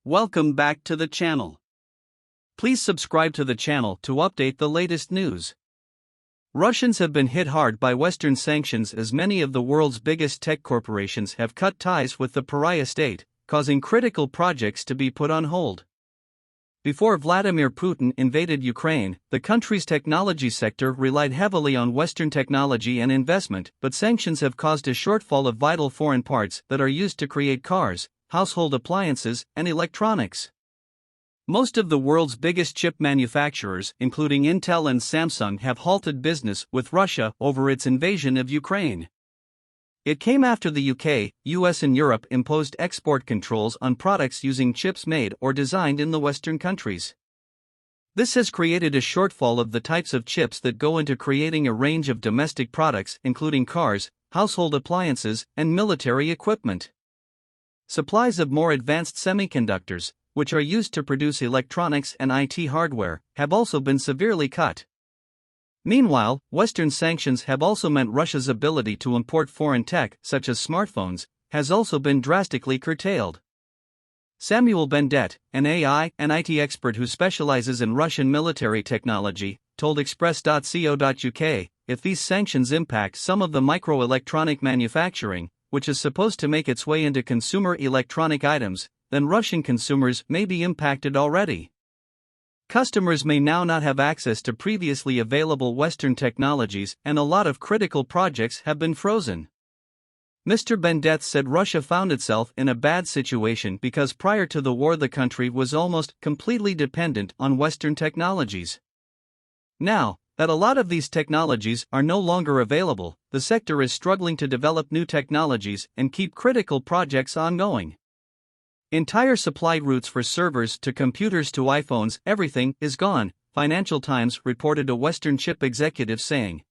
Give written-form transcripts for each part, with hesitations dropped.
Welcome back to the channel. Please subscribe to the channel to update the latest news. Russians have been hit hard by Western sanctions as many of the world's biggest tech corporations have cut ties with the pariah state, causing critical projects to be put on hold. Before Vladimir Putin invaded Ukraine, the country's technology sector relied heavily on Western technology and investment, but sanctions have caused a shortfall of vital foreign parts that are used to create cars, household appliances, and electronics. Most of the world's biggest chip manufacturers, including Intel and Samsung, have halted business with Russia over its invasion of Ukraine. It came after the UK, US and Europe imposed export controls on products using chips made or designed in the Western countries. This has created a shortfall of the types of chips that go into creating a range of domestic products including cars, household appliances, and military equipment. Supplies of more advanced semiconductors, which are used to produce electronics and IT hardware, have also been severely cut. Meanwhile, Western sanctions have also meant Russia's ability to import foreign tech, such as smartphones, has also been drastically curtailed. Samuel Bendet, an AI and IT expert who specializes in Russian military technology, told Express.co.uk, if these sanctions impact some of the microelectronic manufacturing, which is supposed to make its way into consumer electronic items, then Russian consumers may be impacted already. Customers may now not have access to previously available Western technologies, and a lot of critical projects have been frozen. Mr. Bendet said Russia found itself in a bad situation because prior to the war the country was almost completely dependent on Western technologies. Now that a lot of these technologies are no longer available, the sector is struggling to develop new technologies and keep critical projects ongoing. Entire supply routes for servers to computers to iPhones, everything is gone, Financial Times reported a Western chip executive saying.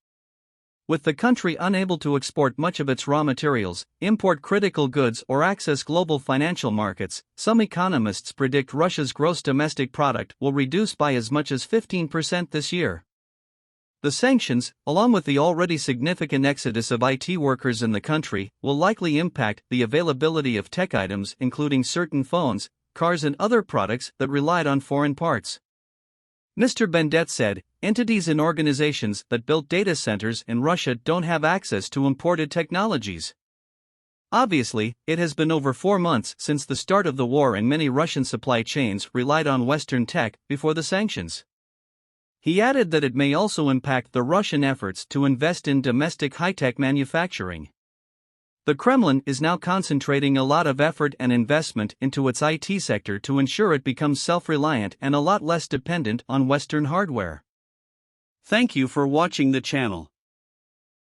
With the country unable to export much of its raw materials, import critical goods, or access global financial markets, some economists predict Russia's gross domestic product will reduce by as much as 15% this year. The sanctions, along with the already significant exodus of IT workers in the country, will likely impact the availability of tech items including certain phones, cars and other products that relied on foreign parts. Mr. Bendet said, entities and organizations that built data centers in Russia don't have access to imported technologies. Obviously, it has been over 4 months since the start of the war and many Russian supply chains relied on Western tech before the sanctions. He added that it may also impact the Russian efforts to invest in domestic high-tech manufacturing. The Kremlin is now concentrating a lot of effort and investment into its IT sector to ensure it becomes self-reliant and a lot less dependent on Western hardware. Thank you for watching the channel.